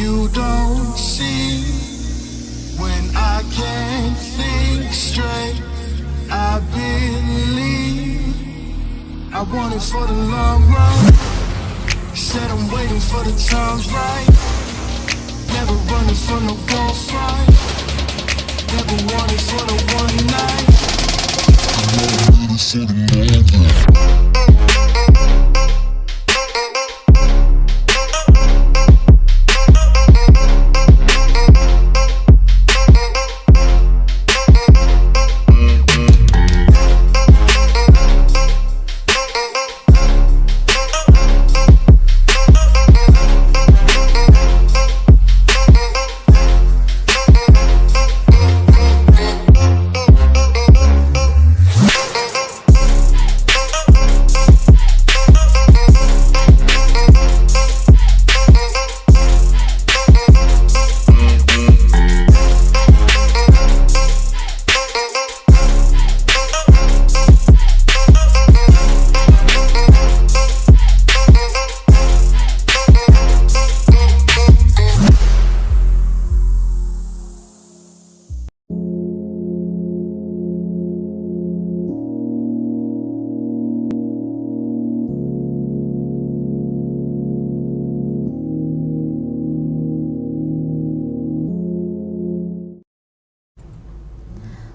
You don't see when I can't think straight. I believe I want it for the long run. Said I'm waiting for the times right. Never running from no gunfight. Never wanted for the one night. I'm waiting for the long run.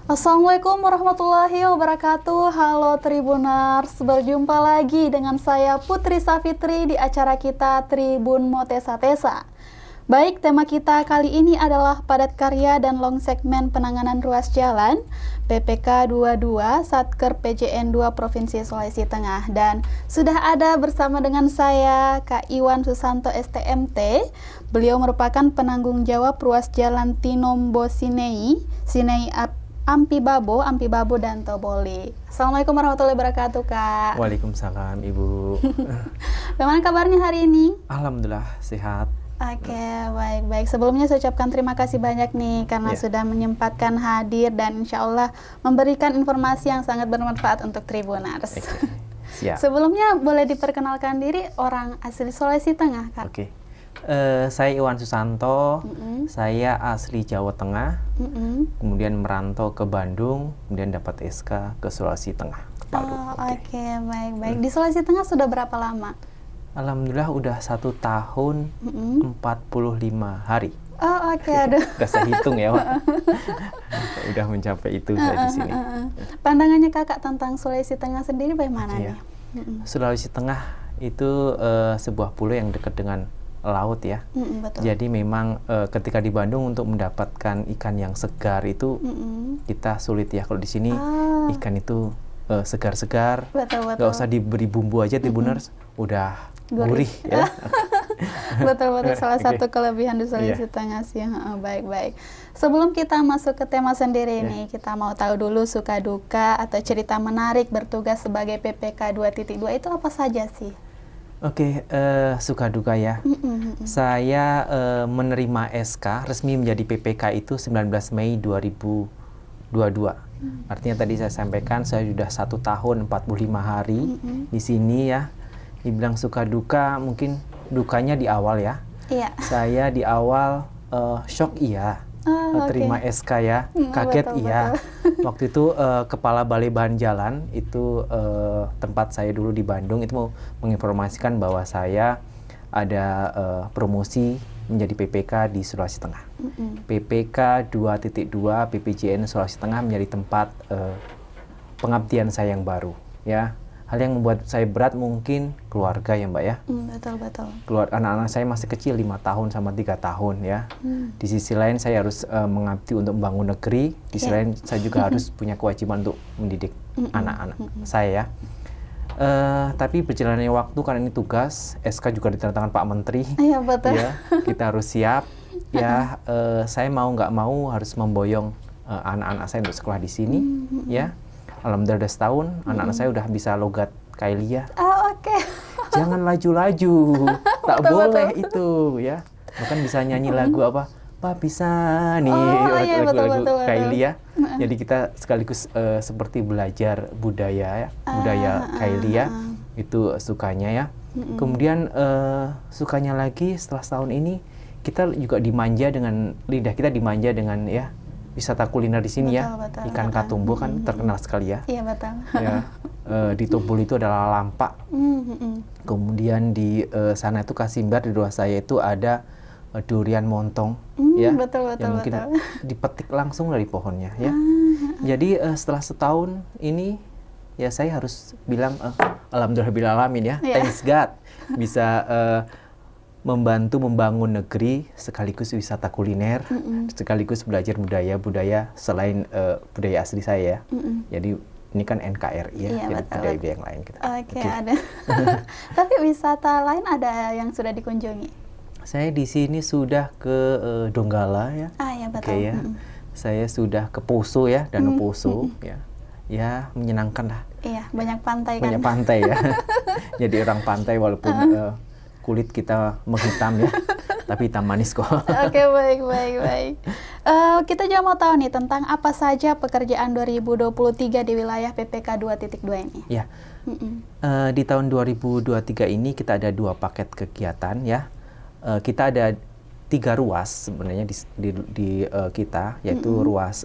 Assalamualaikum warahmatullahi wabarakatuh. Halo Tribuners, berjumpa lagi dengan saya Putri Safitri di acara kita Tribun Motesa Tesa. Baik, tema kita kali ini adalah padat karya dan long segmen penanganan ruas jalan PPK 22 Satker PJN 2 Provinsi Sulawesi Tengah. Dan sudah ada bersama dengan saya Kak Iwan Susanto STMT. Beliau merupakan penanggung jawab ruas jalan Tinombo Sinei Ampi Babo dan Toboli. Assalamualaikum warahmatullahi wabarakatuh, Kak. Waalaikumsalam, Ibu. Bagaimana kabarnya hari ini? Alhamdulillah sehat. Oke, baik. Sebelumnya saya ucapkan terima kasih banyak nih karena sudah menyempatkan hadir dan insya Allah memberikan informasi yang sangat bermanfaat untuk Tribuners. Siap. Sebelumnya boleh diperkenalkan diri, orang asli Sulawesi Tengah, Kak. Oke. Saya Iwan Susanto, saya asli Jawa Tengah, kemudian merantau ke Bandung, kemudian dapat SK ke Sulawesi Tengah, ke Palu. Oke, baik. Di Sulawesi Tengah sudah berapa lama? Alhamdulillah udah 1 tahun 45 hari. Oh, oke, aduh. Udah saya hitung ya, Pak. Udah mencapai itu saya di sini. Pandangannya Kakak tentang Sulawesi Tengah sendiri bagaimana nih? Sulawesi Tengah itu sebuah pulau yang dekat dengan laut ya. Betul. Jadi memang ketika di Bandung untuk mendapatkan ikan yang segar itu kita sulit ya. Kalau di sini ikan itu segar-segar, nggak usah diberi bumbu aja, Tribuners udah gurih ya. Betul. Salah satu kelebihan di Sulawesi Tengah sih. Baik. Sebelum kita masuk ke tema sendiri nih, kita mau tahu dulu suka duka atau cerita menarik bertugas sebagai PPK 2.2 itu apa saja sih? Oke, suka duka ya. Saya menerima SK resmi menjadi PPK itu 19 Mei 2022. Artinya tadi saya sampaikan saya sudah 1 tahun 45 hari di sini ya. Dibilang suka duka, mungkin dukanya di awal ya. Iya. Saya di awal shock iya. Terima SK ya, kaget iya. Waktu itu Kepala Balai Bahan Jalan itu tempat saya dulu di Bandung itu mau menginformasikan bahwa saya ada promosi menjadi PPK di Sulawesi Tengah. PPK 2.2 PPJN Sulawesi Tengah menjadi tempat pengabdian saya yang baru ya. Hal yang membuat saya berat mungkin keluarga ya Mbak ya. Betul. Anak-anak saya masih kecil 5 tahun sama 3 tahun ya. Di sisi lain saya harus mengabdi untuk membangun negeri. Di sisi lain saya juga harus punya kewajiban untuk mendidik anak-anak saya ya. Tapi berjalannya waktu karena ini tugas, SK juga ditandatangan Pak Menteri. Iya betul. Ya, kita harus siap. Ya, saya mau nggak mau harus memboyong anak-anak saya untuk sekolah di sini ya. Alhamdulillah udah setahun, anak-anak saya udah bisa logat Kailia. Oke. Jangan laju-laju, tak boleh itu ya. Bahkan bisa nyanyi lagu apa? Pak bisa nih, lagu-lagu Kailia. Jadi kita sekaligus seperti belajar budaya Kailia, itu sukanya ya. Kemudian sukanya lagi setelah setahun ini kita juga dimanja dengan lidah kita dimanja dengan ya wisata kuliner di sini ya. Betul. Ikan katumbo kan terkenal sekali ya. Iya betul. Ya, di Tombol itu adalah lampak. Kemudian di sana itu Kasimbar, di rumah saya itu ada durian montong ya. Betul. Yang mungkin dipetik langsung dari pohonnya ya. Jadi setelah setahun ini ya saya harus bilang alhamdulillahirrahmanirrahim ya. Thanks God bisa membantu membangun negeri sekaligus wisata kuliner, sekaligus belajar budaya selain budaya asli saya ya. Jadi ini kan NKRI ya, iya, jadi betul. budaya yang lain kita. Oke. Ada. Tapi wisata lain ada yang sudah dikunjungi? Saya di sini sudah ke Donggala ya. Ya betul. Oke, ya. Saya sudah ke Poso ya, Danau Poso ya. Ya menyenangkan lah. Iya, banyak pantai kan. Banyak pantai ya. Jadi orang pantai walaupun kulit kita menghitam ya, tapi hitam manis kok. Oke, baik. Kita juga mau tahu nih tentang apa saja pekerjaan 2023 di wilayah PPK 2.2 ini. Ya, di tahun 2023 ini kita ada 2 paket kegiatan ya. Kita ada 3 ruas sebenarnya di kita, yaitu ruas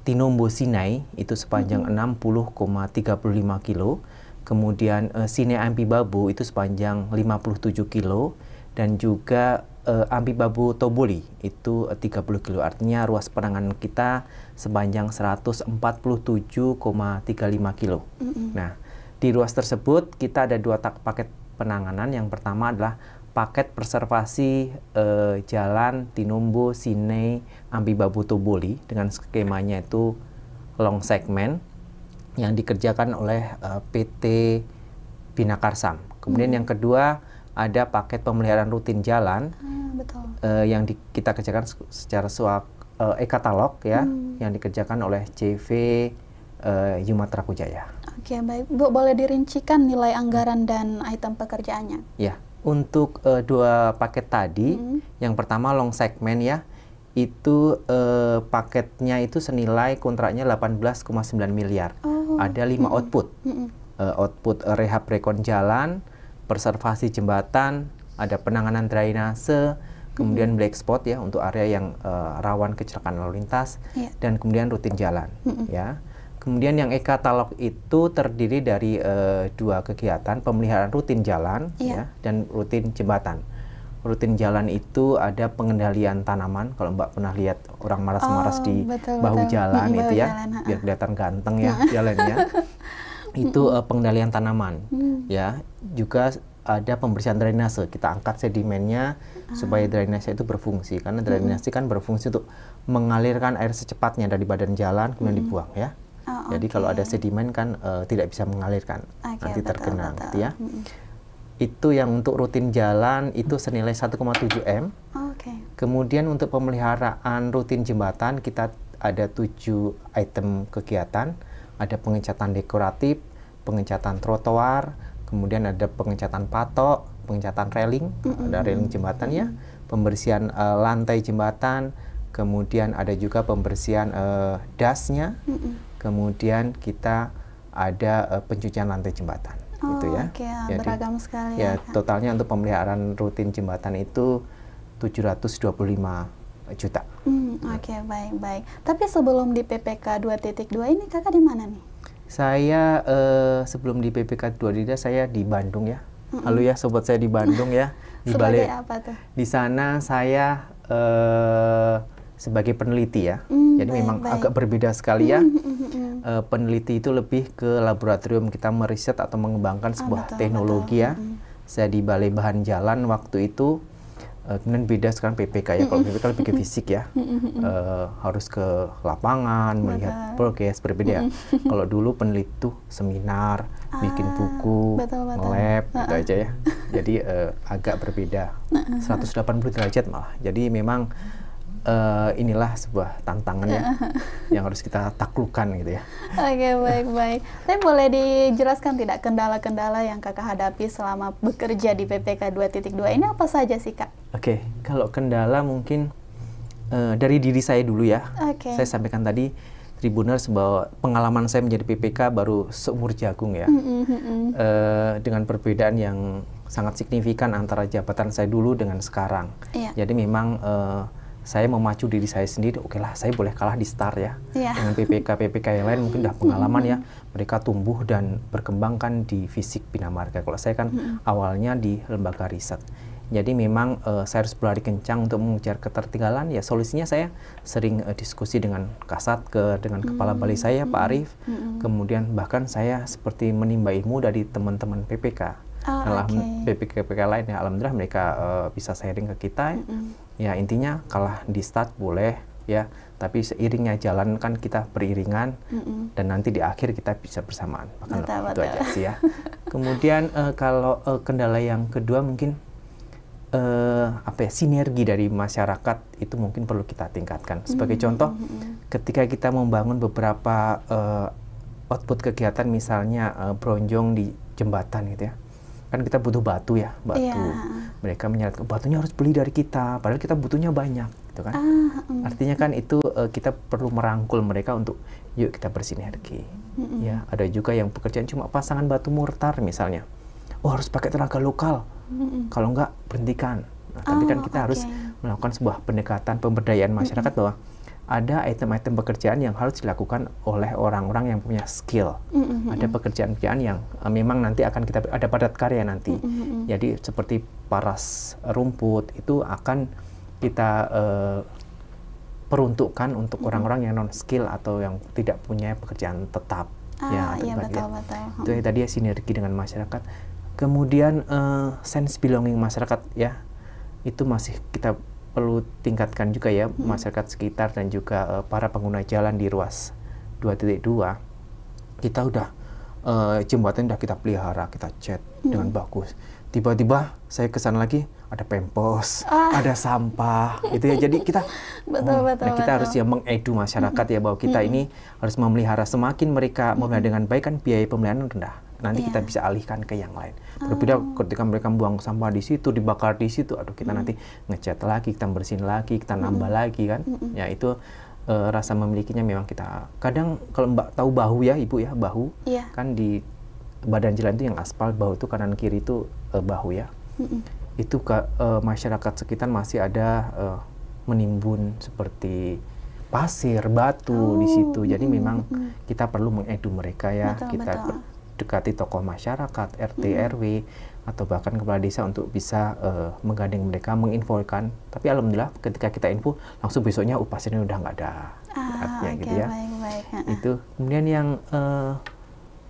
Tinombo Sinai itu sepanjang 60,35 kilo. Kemudian Sinai Ampibabu itu sepanjang 57 kilo, dan juga Ampibabu Toboli itu 30 kilo. Artinya ruas penanganan kita sepanjang 147,35 kilo. Nah, di ruas tersebut kita ada 2 paket penanganan. Yang pertama adalah paket preservasi jalan Tinombo Sinai Ampibabu Toboli dengan skemanya itu long segment yang dikerjakan oleh PT Bina Karsam. Kemudian yang kedua ada paket pemeliharaan rutin jalan yang kita kerjakan secara e-katalog ya, yang dikerjakan oleh CV Yumatra Kujaya. Oke, baik. Bu, boleh dirincikan nilai anggaran dan item pekerjaannya? Ya, untuk 2 paket tadi, yang pertama long segment ya, itu paketnya itu senilai kontraknya 18,9 miliar. Ada 5 output. Output rehab rekon jalan, preservasi jembatan, ada penanganan drainase, kemudian black spot ya untuk area yang rawan kecelakaan lalu lintas, dan kemudian rutin jalan ya. Kemudian yang e-katalog itu terdiri dari 2 kegiatan, pemeliharaan rutin jalan ya, dan rutin jembatan. Rutin jalan itu ada pengendalian tanaman. Kalau Mbak pernah lihat orang maras-maras di bahu jalan itu ya, biar kelihatan ganteng ya jalannya. Itu pengendalian tanaman ya. Juga ada pembersihan drainase. Kita angkat sedimennya supaya drainase itu berfungsi, karena drainase kan berfungsi untuk mengalirkan air secepatnya dari badan jalan kemudian dibuang ya. Jadi kalau ada sedimen kan tidak bisa mengalirkan, nanti tergenang gitu ya. Itu yang untuk rutin jalan itu senilai 1,7 M. Kemudian untuk pemeliharaan rutin jembatan kita ada 7 item kegiatan. Ada pengecatan dekoratif, pengecatan trotoar, kemudian ada pengecatan patok, pengecatan railing, ada railing jembatan ya, pembersihan lantai jembatan, kemudian ada juga pembersihan dasnya, kemudian kita ada pencucian lantai jembatan. Gitu ya. Jadi, beragam sekali ya. Totalnya untuk pemeliharaan rutin jembatan itu 725 juta. Baik. Tapi sebelum di PPK 2.2 ini kakak di mana nih? Saya sebelum di PPK 2.2 saya di Bandung ya. Halo ya sobat, saya di Bandung ya. Di Sebagai Bali. apa tuh? Di sana saya sebagai peneliti ya. Jadi memang agak berbeda sekali ya. Peneliti itu lebih ke laboratorium, kita meriset atau mengembangkan sebuah teknologi ya. Saya di Balai Bahan Jalan waktu itu. Kemudian beda sekarang PPK ya. Kalau PPK lebih ke fisik ya. Harus ke lapangan, melihat progres, berbeda ya. Kalau dulu peneliti tuh seminar, bikin buku, nge-lab gitu aja ya. Jadi agak berbeda. 180 derajat malah. Jadi memang inilah sebuah tantangan ya yang harus kita taklukkan gitu ya. Baik. Tapi boleh dijelaskan tidak kendala-kendala yang kakak hadapi selama bekerja di PPK 2.2 ini apa saja sih kak? Kalau kendala mungkin dari diri saya dulu ya. Saya sampaikan tadi Tribuners bahwa pengalaman saya menjadi PPK baru seumur jagung ya. Dengan perbedaan yang sangat signifikan antara jabatan saya dulu dengan sekarang. Jadi memang saya memacu diri saya sendiri, oke lah saya boleh kalah di start ya. Dengan PPK yang lain mungkin udah pengalaman ya, mereka tumbuh dan berkembang kan di fisik Bina Marga. Kalau saya kan awalnya di lembaga riset. Jadi memang saya harus berlari kencang untuk mengejar ketertinggalan. Ya solusinya saya sering diskusi dengan Kasatker, dengan Kepala Balai saya Pak Arief. Kemudian bahkan saya seperti menimba ilmu dari teman-teman PPK. PPK lain ya, alhamdulillah mereka bisa sharing ke kita. Ya intinya kalah di start boleh ya, tapi seiringnya jalan kan kita beriringan dan nanti di akhir kita bisa bersamaan. Bahkan itu aja sih ya. Kemudian kalau kendala yang kedua mungkin sinergi dari masyarakat itu mungkin perlu kita tingkatkan. Sebagai contoh, ketika kita membangun beberapa output kegiatan, misalnya bronjong di jembatan gitu ya, kan kita butuh batu ya, mereka menyarankan batunya harus beli dari kita, padahal kita butuhnya banyak, gitu kan? Artinya kan itu kita perlu merangkul mereka untuk yuk kita bersinergi. Ya, ada juga yang pekerjaan cuma pasangan batu mortar misalnya, harus pakai tenaga lokal, kalau enggak berhentikan. Nah, tapi kan kita harus melakukan sebuah pendekatan pemberdayaan masyarakat bahwa ada item-item pekerjaan yang harus dilakukan oleh orang-orang yang punya skill. Ada pekerjaan-pekerjaan yang memang nanti akan kita ada padat karya nanti. Jadi seperti paras rumput itu akan kita peruntukkan untuk orang-orang yang non skill atau yang tidak punya pekerjaan tetap. Betul. Itu tadi ya, sinergi dengan masyarakat. Kemudian sense belonging masyarakat ya, itu masih kita perlu tingkatkan juga ya, masyarakat sekitar dan juga para pengguna jalan di ruas 2.2. Kita udah jembatan udah kita pelihara, kita cat dengan bagus. Tiba-tiba saya kesana lagi ada pempos, ada sampah, gitu ya. Jadi kita kita harus ya mengedu masyarakat ya bahwa kita ini harus memelihara. Semakin mereka memelihara dengan baik kan biaya pemeliharaan rendah. Nanti kita bisa alihkan ke yang lain. Berbeda ketika mereka buang sampah di situ, dibakar di situ, aduh kita nanti ngecat lagi, kita bersihin lagi, kita nambah lagi kan. Ya itu rasa memilikinya memang kita. Kadang kalau Mbak tahu bahu ya Ibu ya, bahu kan di badan jalan itu yang aspal, bahu itu kanan kiri itu bahu ya. Itu masyarakat sekitar masih ada menimbun seperti pasir, batu di situ. Jadi memang kita perlu mengedu mereka ya. Kita dekati tokoh masyarakat, RT, RW, atau bahkan kepala desa untuk bisa menggandeng mereka, menginfokan. Tapi alhamdulillah ketika kita info, langsung besoknya pasirnya udah nggak ada. Artinya gitu ya. Itu. Kemudian yang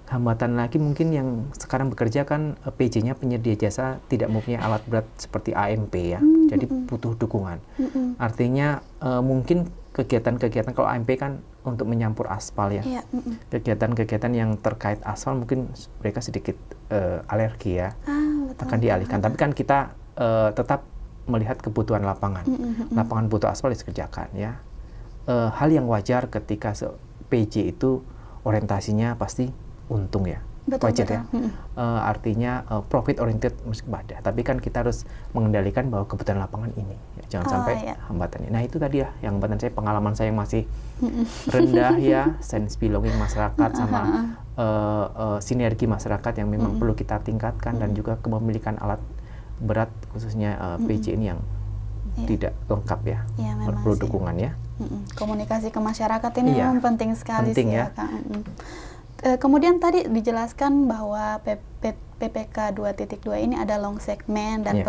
hambatan lagi mungkin yang sekarang bekerja kan PJ-nya penyedia jasa tidak mempunyai alat berat seperti AMP ya. Jadi butuh dukungan. Artinya mungkin kegiatan-kegiatan kalau AMP kan untuk menyampur aspal ya. Kegiatan-kegiatan yang terkait aspal mungkin mereka sedikit alergi ya. Akan dialihkan. Tapi kan kita tetap melihat kebutuhan lapangan. Lapangan butuh aspal dikerjakan ya. Hal yang wajar ketika PJ itu orientasinya pasti untung ya. Wajar ya. Artinya profit oriented mesti ada. Tapi kan kita harus mengendalikan bahwa kebutuhan lapangan ini. Ya, jangan sampai hambatannya. Nah itu tadi ya, yang hambatan saya, pengalaman saya yang masih rendah ya, sense belonging masyarakat sama sinergi masyarakat yang memang perlu kita tingkatkan dan juga kepemilikan alat berat khususnya PJ ini yang tidak lengkap ya, perlu dukungan ya. Komunikasi ke masyarakat ini memang penting sekali penting sih ya Kak. Kemudian tadi dijelaskan bahwa PPK 2.2 ini ada long segmen dan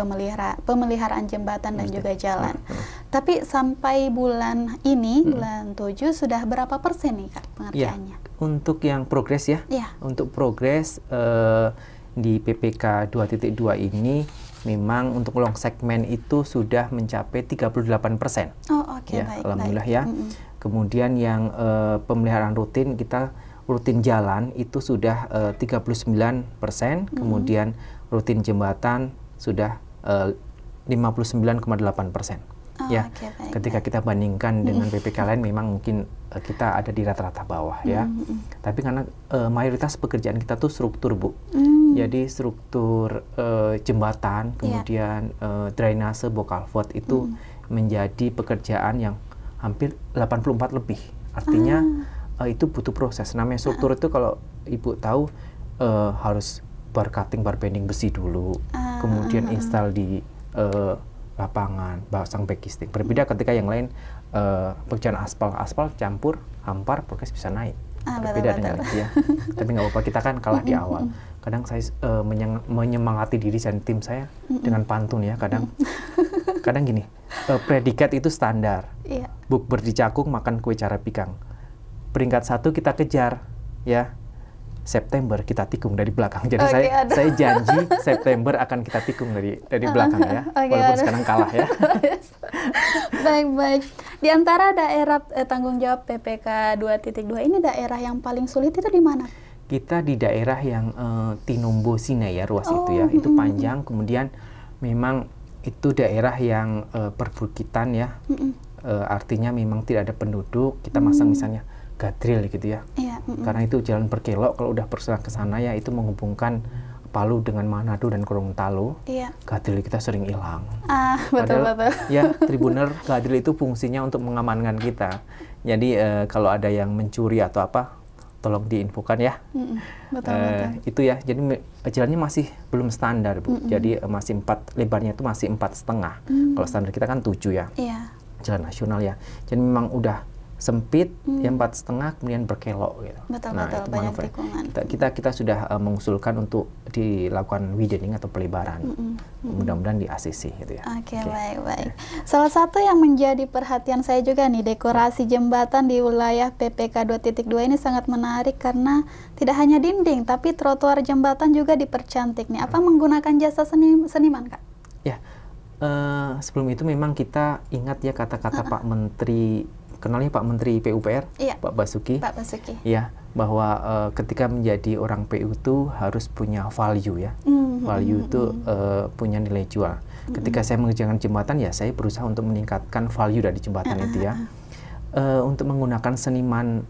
pemeliharaan jembatan dan juga jalan. Tapi sampai bulan ini, bulan 7, sudah berapa persen nih Kak pengerjaannya? Untuk yang progres ya, untuk progres di PPK 2.2 ini memang untuk long segmen itu sudah mencapai 38%. Baik. Alhamdulillah ya. Kemudian yang pemeliharaan rutin kita rutin jalan itu sudah 39%, kemudian rutin jembatan sudah 59,8%. Ya, ketika kita bandingkan dengan PPK lain memang mungkin kita ada di rata-rata bawah ya. Tapi karena mayoritas pekerjaan kita tuh struktur Bu. Jadi struktur jembatan, kemudian drainase, bokalvot itu menjadi pekerjaan yang hampir 84 lebih. Artinya itu butuh proses. Namanya struktur itu kalau Ibu tahu harus bar cutting, bar bending besi dulu. kemudian install di lapangan, pasang backing. Berbeda ketika yang lain pekerjaan aspal campur, hampar, progres bisa naik. Berbeda dengan itu ya. Tapi nggak apa-apa, kita kan kalah di awal. Kadang saya menyemangati diri dan tim saya dengan pantun ya. Kadang gini, predikat itu standar. Buk berdicakung makan kue cara pigang. Peringkat 1 kita kejar ya. September kita tikung dari belakang. Jadi saya janji September akan kita tikung dari belakang ya. Walaupun sekarang kalah ya. Baik. Di antara daerah tanggung jawab PPK 2.2 ini, daerah yang paling sulit itu di mana? Kita di daerah yang Tinombo Sine ya, ruas itu ya. Itu panjang, kemudian memang itu daerah yang perbukitan ya. Artinya memang tidak ada penduduk. Kita masang misalnya gadril gitu ya. Karena itu jalan berkelok, kalau udah berserah ke sana ya itu menghubungkan Palu dengan Manado dan Gorontalo. Gadril kita sering hilang. Betul. Ya, Tribuner gadril itu fungsinya untuk mengamankan kita. Jadi kalau ada yang mencuri atau apa, tolong diinfokan ya. Betul. Itu ya. Jadi jalannya masih belum standar, Bu. Jadi masih lebarnya itu masih 4,5. Kalau standar kita kan 7 ya. Jalan nasional ya. Jadi memang udah sempit, yang 4,5 kemudian berkelok gitu. Betul, banyak tikungan. Kita sudah mengusulkan untuk dilakukan widening atau pelebaran. Mudah-mudahan di ACC gitu ya. Oke. Baik. Salah satu yang menjadi perhatian saya juga nih, dekorasi jembatan di wilayah PPK 2.2 ini sangat menarik karena tidak hanya dinding tapi trotoar jembatan juga dipercantik nih. Apa menggunakan jasa seniman, Kak? Ya. Sebelum itu memang kita ingat ya kata-kata Pak Menteri, kenalnya Pak Menteri PUPR, Pak Basuki. Ya, bahwa ketika menjadi orang PU itu harus punya value ya. Value itu punya nilai jual. Ketika saya mengerjakan jembatan ya saya berusaha untuk meningkatkan value dari jembatan itu ya. Untuk menggunakan seniman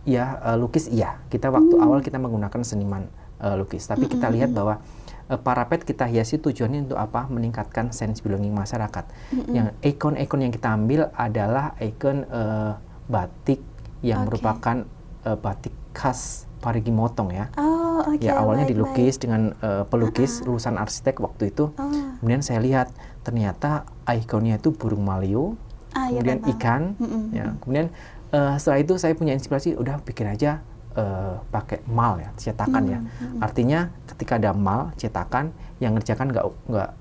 ya lukis iya. Kita waktu awal kita menggunakan seniman lukis, tapi kita lihat bahwa parapet kita hiasi tujuannya untuk apa? Meningkatkan sense belonging masyarakat. Yang ikon-ikon yang kita ambil adalah ikon batik yang merupakan batik khas Parigi Motong ya. Ya awalnya dilukis dengan pelukis lulusan arsitek waktu itu. Kemudian saya lihat ternyata ikonnya itu burung maleo, kemudian ikan. Ya, kemudian setelah itu saya punya inspirasi, udah bikin aja pakai mal ya, cetakan ya. Artinya ketika ada mal cetakan, yang ngerjakan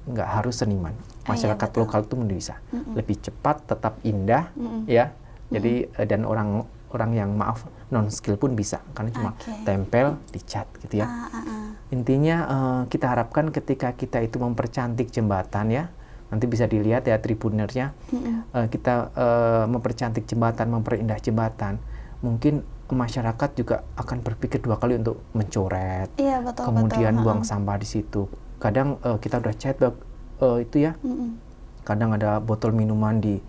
nggak harus seniman. Masyarakat lokal itu bisa lebih cepat, tetap indah ya. Jadi dan orang yang maaf non skill pun bisa karena cuma tempel dicat gitu ya. Intinya kita harapkan ketika kita itu mempercantik jembatan ya. Nanti bisa dilihat ya tribunernya. Kita mempercantik jembatan, memperindah jembatan. Mungkin masyarakat juga akan berpikir 2 kali untuk mencoret, kemudian buang sampah di situ. Kadang kita udah cat itu ya, kadang ada botol minuman di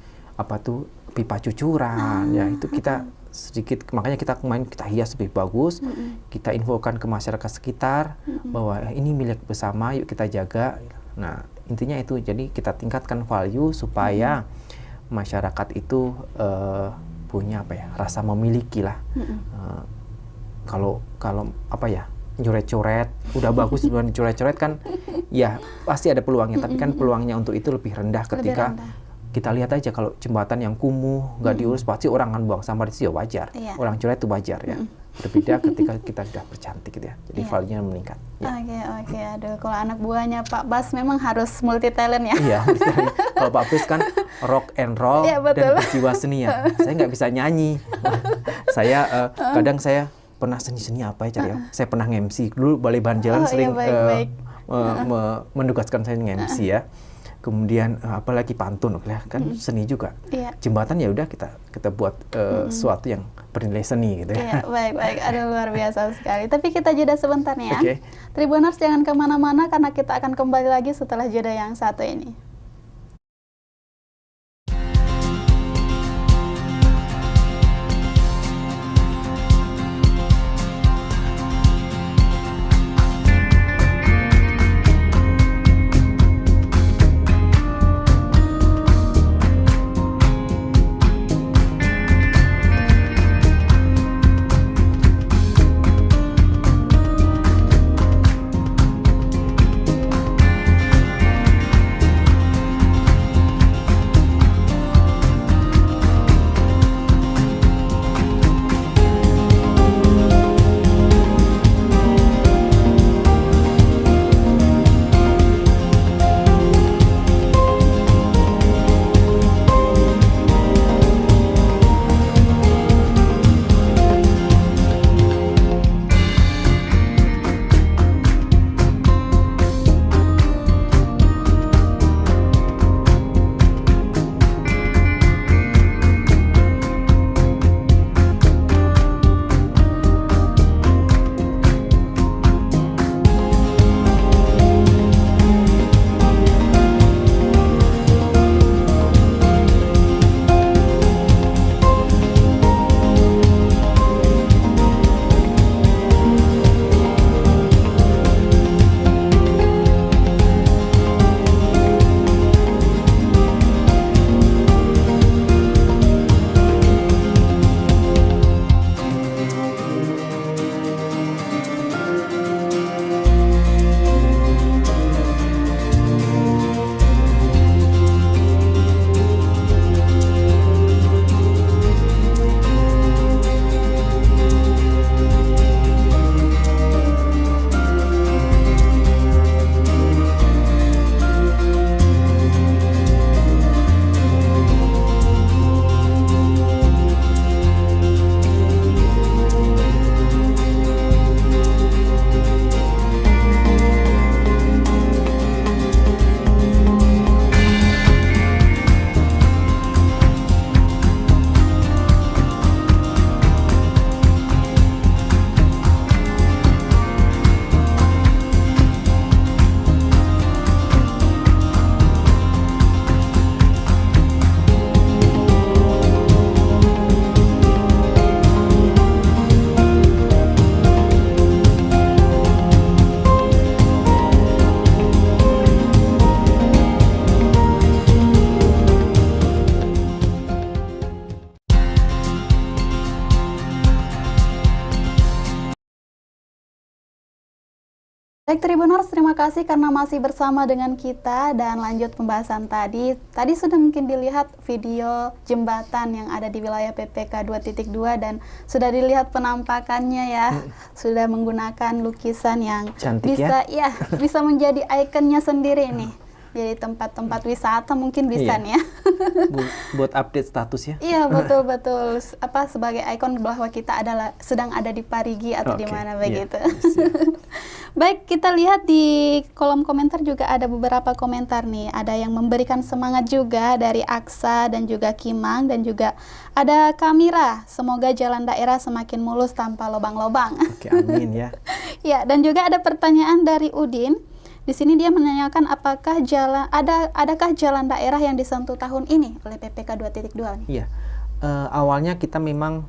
pipa cucuran, ya itu kita sedikit, makanya kita kemarin kita hias lebih bagus, kita infokan ke masyarakat sekitar bahwa ini milik bersama, yuk kita jaga. Nah intinya itu, jadi kita tingkatkan value supaya masyarakat itu punya rasa memiliki lah. Kalau coret-coret udah bagus sebelum coret-coret kan ya pasti ada peluangnya, tapi kan peluangnya untuk itu lebih rendah ketika kita lihat aja kalau jembatan yang kumuh nggak diurus pasti orang akan buang sampah di situ, ya wajar. Orang coret itu wajar ya. Berbeda ketika kita sudah bercantik gitu ya, jadi value-nya meningkat. Oke. Aduh, kalau anak buahnya Pak Bas memang harus multi talent ya. Iya, kalau Pak Bas kan rock and roll dan berjiwa seni ya. Saya nggak bisa nyanyi. Saya kadang saya pernah seni apa ya cari ya. Saya pernah nge-MC dulu Balai Bahan Jalan sering mendugaskan saya nge-MC ya. Kemudian apalagi pantun kan seni juga. Jembatan ya udah kita buat sesuatu yang bernilai seni gitu ya. Baik. Aduh, luar biasa sekali. Tapi kita jeda sebentar nih ya. Tribuners jangan kemana-mana karena kita akan kembali lagi setelah jeda yang satu ini. Baik Tribuners, terima kasih karena masih bersama dengan kita dan lanjut pembahasan tadi. Tadi sudah mungkin dilihat video jembatan yang ada di wilayah PPK 2.2 dan sudah dilihat penampakannya ya. Sudah menggunakan lukisan yang cantik, bisa bisa menjadi ikonnya sendiri nih. Jadi tempat-tempat wisata mungkin bisa nih ya. Buat update status ya. Iya, betul-betul. Sebagai ikon bahwa kita sedang ada di Parigi atau di mana begitu. Baik, kita lihat di kolom komentar juga ada beberapa komentar nih. Ada yang memberikan semangat juga dari Aksa dan juga Kimang dan juga ada Kamira. Semoga jalan daerah semakin mulus tanpa lubang-lubang. Oke, amin ya. Ya, dan juga ada pertanyaan dari Udin. Di sini dia menanyakan apakah adakah jalan daerah yang disentuh tahun ini oleh PPK 2.2 nih? Iya. Awalnya kita memang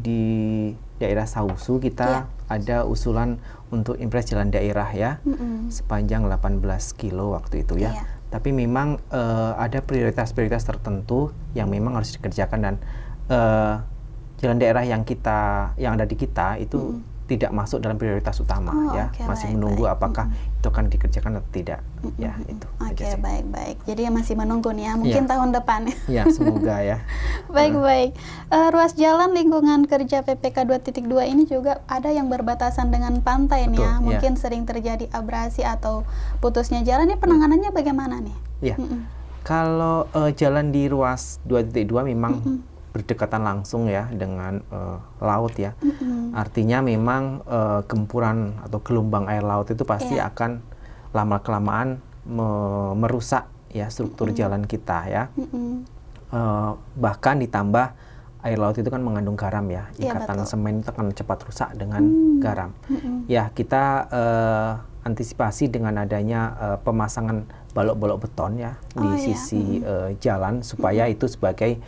di daerah Sausu kita ada usulan untuk impres jalan daerah ya, sepanjang 18 kilo waktu itu ya. Tapi memang ada prioritas-prioritas tertentu yang memang harus dikerjakan dan jalan daerah yang ada di kita itu tidak masuk dalam prioritas utama ya. Masih menunggu apakah itu akan dikerjakan atau tidak ya, itu. Oke, baik. Jadi masih menunggu nih ya, mungkin tahun depan. Ya, semoga ya. Baik. Ruas jalan lingkungan kerja PPK 2.2 ini juga ada yang berbatasan dengan pantai nih ya. Mungkin sering terjadi abrasi atau putusnya jalan. Ini penanganannya bagaimana nih? Iya. Kalau jalan di ruas 2.2 memang berdekatan langsung ya dengan laut ya. Artinya memang gempuran atau gelombang air laut itu pasti akan lama-kelamaan merusak ya struktur jalan kita ya. Bahkan ditambah air laut itu kan mengandung garam ya. Ikatan semen itu akan cepat rusak dengan garam. Ya, kita antisipasi dengan adanya pemasangan balok-balok beton ya di sisi jalan supaya itu sebagai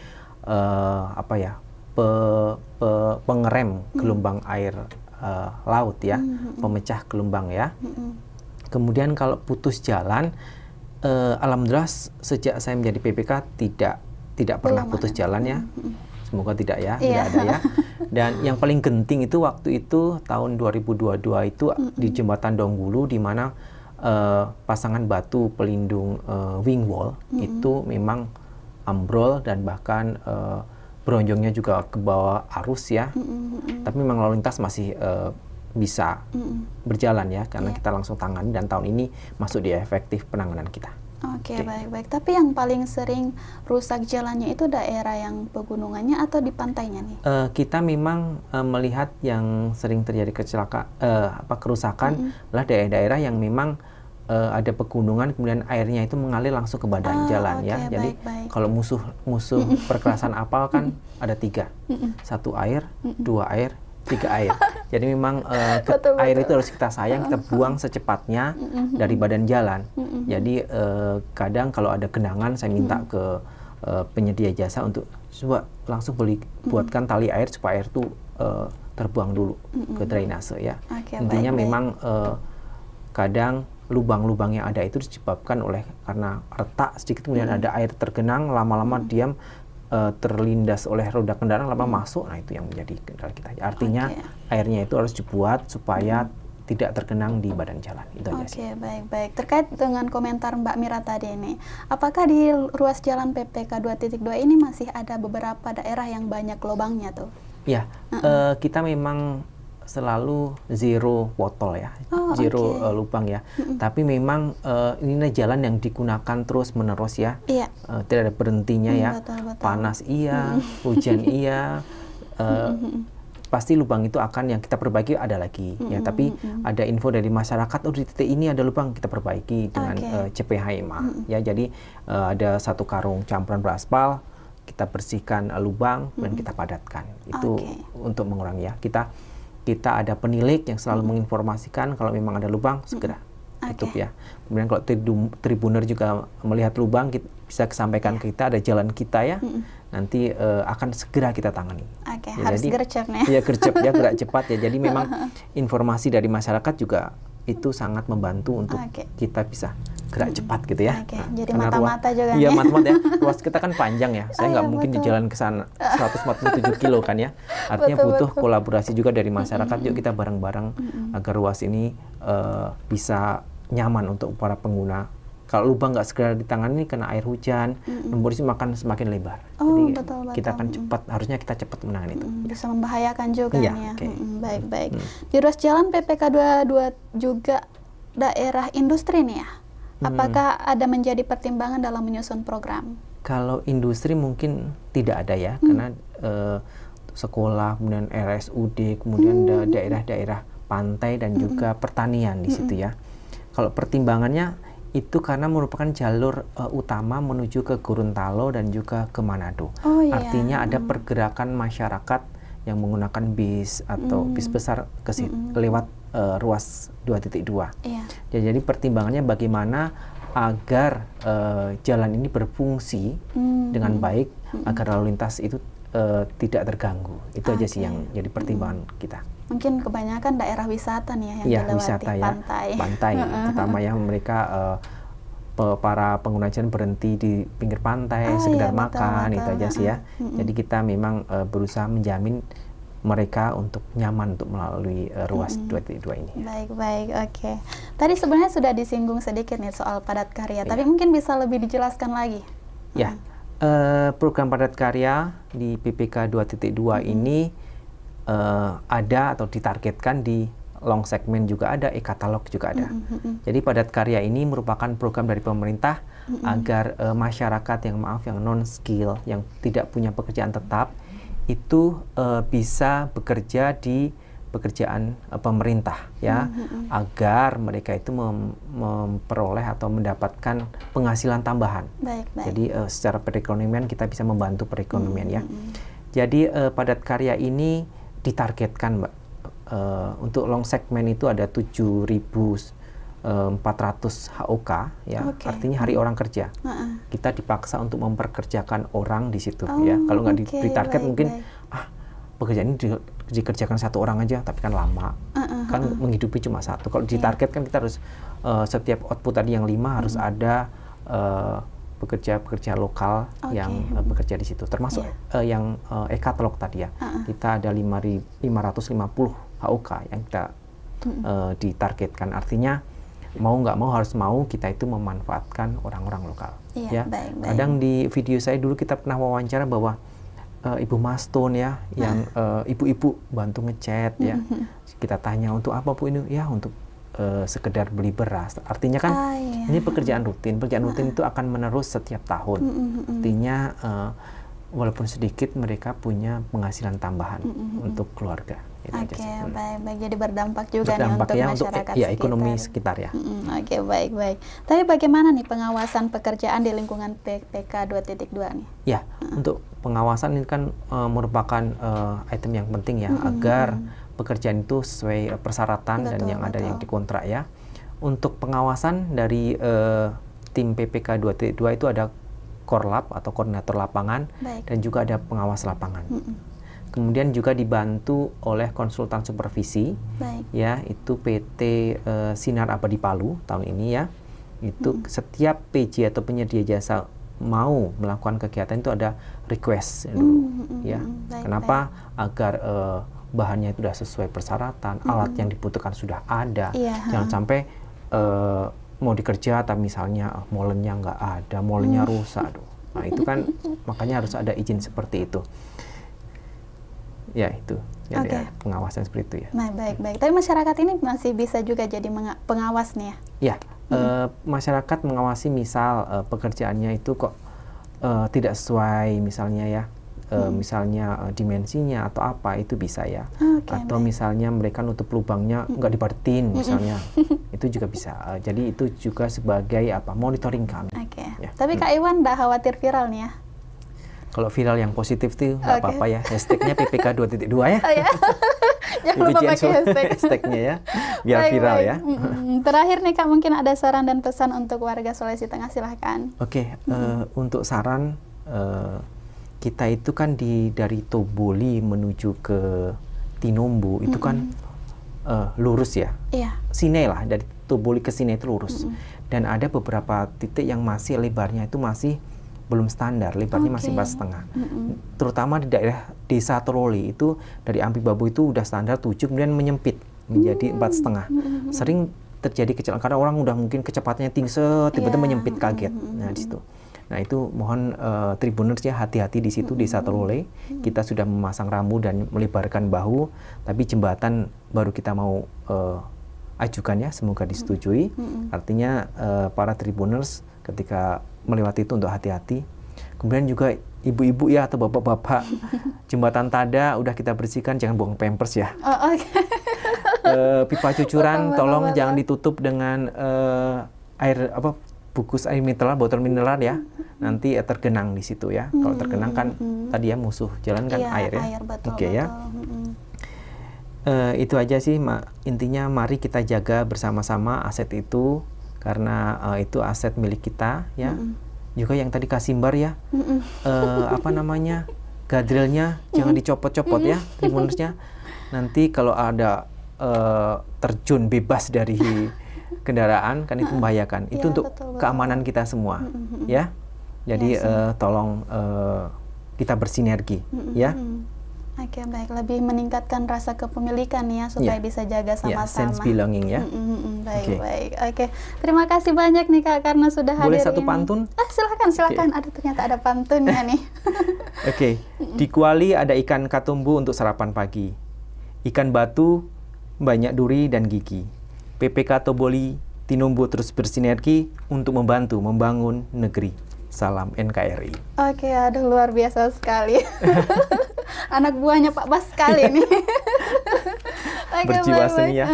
pengerem gelombang air laut ya, pemecah gelombang ya. Kemudian kalau putus jalan, alhamdulillah sejak saya menjadi PPK tidak pernah putus jalan ya. Semoga tidak ya, tidak ada ya. Dan yang paling genting itu waktu itu tahun 2022 itu di jembatan Donggulu di mana pasangan batu pelindung wing wall itu memang ambrol dan bahkan bronjongnya juga ke bawah arus ya. Tapi memang lalu lintas masih bisa berjalan ya karena kita langsung tangani dan tahun ini masuk di efektif penanganan kita. Oke, baik. Tapi yang paling sering rusak jalannya itu daerah yang pegunungannya atau di pantainya nih? Kita memang melihat yang sering terjadi kerusakan adalah daerah-daerah yang memang ada pegunungan kemudian airnya itu mengalir langsung ke badan jalan ya. Jadi kalau musuh perkerasan apal kan ada 3, 1 air, 2 air, 3 air. Jadi memang air itu harus kita sayang, kita buang secepatnya dari badan jalan. Jadi kadang kalau ada genangan saya minta ke penyedia jasa untuk coba langsung buatkan tali air supaya air itu terbuang dulu ke drainase ya. Intinya memang kadang lubang-lubang yang ada itu disebabkan karena retak sedikit kemudian ada air tergenang lama-lama diam terlindas oleh roda kendaraan lama masuk, nah itu yang menjadi kendala kita. Artinya airnya itu harus dibuat supaya tidak tergenang di badan jalan. Itu aja sih. Baik. Terkait dengan komentar Mbak Mira tadi ini, apakah di ruas jalan PPK 2.2 ini masih ada beberapa daerah yang banyak lubangnya tuh? Ya, kita memang selalu zero botol ya, zero lubang ya. Tapi memang ini jalan yang digunakan terus menerus ya, tidak ada berhentinya ya. Betul. Panas iya, hujan iya, pasti lubang itu akan yang kita perbaiki ada lagi ya. Tapi ada info dari masyarakat, di titik ini ada lubang, kita perbaiki dengan CPHMA ya. Jadi ada 1 karung campuran beraspal, kita bersihkan lubang dan kita padatkan. Itu untuk mengurangi ya. Kita ada penilik yang selalu menginformasikan kalau memang ada lubang segera tutup ya. Kemudian kalau tribuner juga melihat lubang bisa sampaikan ke kita, ada jalan kita ya. Nanti akan segera kita tangani. Ya, harus gercep nih. Iya, gercep ya, gerak cepat ya. Jadi memang informasi dari masyarakat juga itu sangat membantu untuk kita bisa gerak cepat gitu ya. Oke, jadi Karena mata-mata juga Iya, nih. mata-mata ya. Ruas kita kan panjang ya. Saya nggak Iya, mungkin di betul. jalan ke sana 147 kilo kan ya. Artinya Betul, butuh betul. kolaborasi juga dari masyarakat. Yuk kita bareng-bareng agar ruas ini bisa nyaman untuk para pengguna. Kalau lubang nggak segera ditangani kena air hujan, lumpur itu semakin lebar. Oh, Jadi betul, kita betul. akan harusnya kita cepat menangani itu. Bisa membahayakan juga Iya, nih ya. oke. Baik-baik. Di ruas jalan PPK 22 juga daerah industri nih ya. Apakah ada menjadi pertimbangan dalam menyusun program? Kalau industri mungkin tidak ada ya, karena sekolah, kemudian RSUD, kemudian daerah-daerah pantai dan juga pertanian di situ ya. Kalau pertimbangannya itu karena merupakan jalur utama menuju ke Gorontalo dan juga ke Manado. Oh, iya. Artinya ada pergerakan masyarakat yang menggunakan bis atau bis besar lewat ruas 2.2. Iya. Ya, jadi pertimbangannya bagaimana agar jalan ini berfungsi dengan baik agar lalu lintas itu tidak terganggu. Itu aja sih yang jadi pertimbangan kita. Mungkin kebanyakan daerah wisata nih ya yang Iya, dilewati, wisata ya, pantai. terutama ya mereka para pengguna jalan berhenti di pinggir pantai, Oh, sekedar iya, betul, makan, betul. itu aja sih ya. Jadi kita memang berusaha menjamin mereka untuk nyaman untuk melalui ruas 2.2 ini. Baik-baik, oke. Tadi sebenarnya sudah disinggung sedikit nih soal padat karya, tapi mungkin bisa lebih dijelaskan lagi. Ya, program padat karya di PPK 2.2 ini ada atau ditargetkan di long segment juga ada, e-katalog juga ada. Jadi padat karya ini merupakan program dari pemerintah agar masyarakat yang non skill, yang tidak punya pekerjaan tetap, itu bisa bekerja di pekerjaan pemerintah ya, agar mereka itu memperoleh atau mendapatkan penghasilan tambahan. Baik-baik. Jadi secara perekonomian kita bisa membantu perekonomian ya. Jadi padat karya ini ditargetkan Mbak, untuk long segment itu ada 7.400 HOK ya, artinya hari orang kerja. Kita dipaksa untuk memperkerjakan orang di situ ya. Kalau nggak ditarget mungkin pekerjaan ini dikerjakan satu orang aja, tapi kan lama, kan menghidupi cuma satu. Kalau ditarget kan kita harus setiap output tadi yang 5 harus ada pekerja lokal yang bekerja di situ, termasuk yang e-katalog tadi ya. Kita ada 550 HOK yang kita ditargetkan. Artinya mau nggak mau harus mau kita itu memanfaatkan orang-orang lokal. Ya. Kadang di video saya dulu kita pernah wawancara bahwa Ibu Maston ya, yang ibu-ibu bantu ngecat ya. Kita tanya untuk apa Bu ini? Ya untuk sekedar beli beras. Artinya kan ini pekerjaan rutin. Pekerjaan rutin itu akan menerus setiap tahun. Artinya walaupun sedikit mereka punya penghasilan tambahan untuk keluarga. Oke, baik-baik. Jadi berdampak juga nih untuk masyarakat sekitar. Ekonomi sekitar ya. Oke, baik-baik. Tapi bagaimana nih pengawasan pekerjaan di lingkungan PPK 2.2 nih? Ya, untuk pengawasan ini kan merupakan item yang penting ya, agar pekerjaan itu sesuai persyaratan dan yang ada yang dikontrak ya. Untuk pengawasan dari tim PPK 2.2 itu ada Korlap atau koordinator lapangan dan juga ada pengawas lapangan. Kemudian juga dibantu oleh konsultan supervisi, ya itu PT Sinar Abadi Palu tahun ini ya. Itu setiap PJ atau penyedia jasa mau melakukan kegiatan itu ada request dulu, ya. Kenapa? Agar bahannya itu sudah sesuai persyaratan, alat yang dibutuhkan sudah ada, jangan sampai mau dikerja tapi misalnya molennya nggak ada, molennya rusak, nah itu kan makanya harus ada izin seperti itu. Ya itu, jadi pengawasan seperti itu ya. Nah baik-baik, tapi masyarakat ini masih bisa juga jadi pengawas nih ya? Ya, masyarakat mengawasi misal pekerjaannya itu kok tidak sesuai misalnya ya, misalnya dimensinya atau apa itu bisa ya. Atau misalnya mereka nutup lubangnya nggak dibaretin misalnya, itu juga bisa. Jadi itu juga sebagai monitoring kami. Ya. Tapi Kak Iwan nggak khawatir viral nih ya? Kalau viral yang positif tuh nggak apa-apa ya, hashtagnya PPK 2.2 ya. Jangan lupa pakai hashtagnya ya, biar viral ya. Terakhir nih Kak, mungkin ada saran dan pesan untuk warga Sulawesi Tengah, silahkan. Untuk saran, kita itu kan dari Toboli menuju ke Tinombo itu kan lurus ya. Sine lah, dari Toboli ke sini itu lurus. dan ada beberapa titik yang masih lebarnya itu masih belum standar, lebarnya masih 4,5. Terutama di daerah Desa Trole itu dari Ampi Babu itu udah standar 7, kemudian menyempit menjadi 4,5. Sering terjadi kecelakaan karena orang udah mungkin kecepatannya tinggi, tiba-tiba menyempit, kaget. Nah, di situ. Nah, itu mohon Tribuners ya hati-hati di situ Desa Trole. Kita sudah memasang rambu dan melebarkan bahu, tapi jembatan baru kita mau ajukan ya, semoga disetujui. Artinya para Tribuners ketika melewati itu untuk hati-hati. Kemudian juga ibu-ibu ya atau bapak-bapak, jembatan Tada udah kita bersihkan, jangan buang pampers ya. Pipa cucuran tolong jangan ditutup dengan air bungkus air mineral, botol mineral ya. Nanti tergenang di situ ya. Kalau tergenang kan tadi ya musuh jalan kan air ya. Oke ya. Itu aja sih intinya, mari kita jaga bersama-sama aset itu karena itu aset milik kita ya. Juga yang tadi Kasimbar ya, gadrilnya jangan dicopot-copot ya, Tribunersnya. Nanti kalau ada terjun bebas dari kendaraan kan itu membahayakan. Itu untuk keamanan kita semua ya. Jadi tolong kita bersinergi ya. Oke, baik, lebih meningkatkan rasa kepemilikan ya supaya bisa jaga sama-sama. Sense belonging ya. Baik. Oke. Terima kasih banyak nih Kak karena sudah hadir. Boleh satu pantun? Silakan. Ternyata ada pantunnya nih. Oke. Di Kuali ada ikan katumbu untuk sarapan pagi. Ikan batu, banyak duri dan gigi. PPK Toboli, Tinumbu terus bersinergi untuk membantu membangun negeri. Salam NKRI. Oke, aduh luar biasa sekali. Anak buahnya Pak Bas sekali nih. Berjiwa seni ya.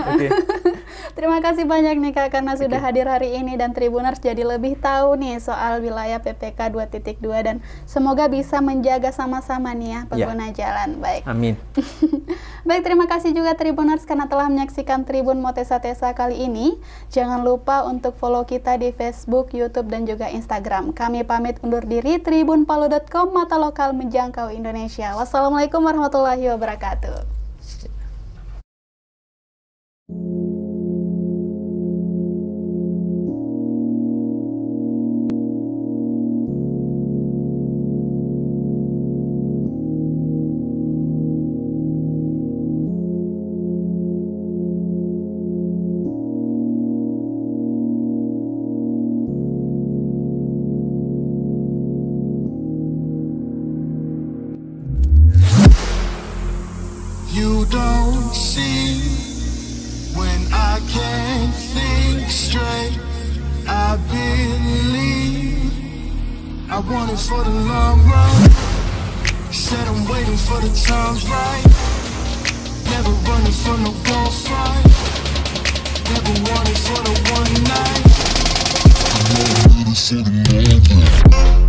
Terima kasih banyak nih Kak karena sudah hadir hari ini dan Tribuners jadi lebih tahu nih soal wilayah PPK 2.2 dan semoga bisa menjaga sama-sama nih ya pengguna jalan. Baik. Amin. Baik, terima kasih juga Tribuners karena telah menyaksikan Tribun Motesa Tesa kali ini. Jangan lupa untuk follow kita di Facebook, YouTube dan juga Instagram. Kami pamit undur diri. Tribunpalu.com, mata lokal menjangkau Indonesia. Wassalamualaikum warahmatullahi wabarakatuh. You don't see when I can't think straight. I believe I want it for the long run. Said I'm waiting for the times right. Never running from the wall fight. Never wanted for the one night. I'm ready for the long run.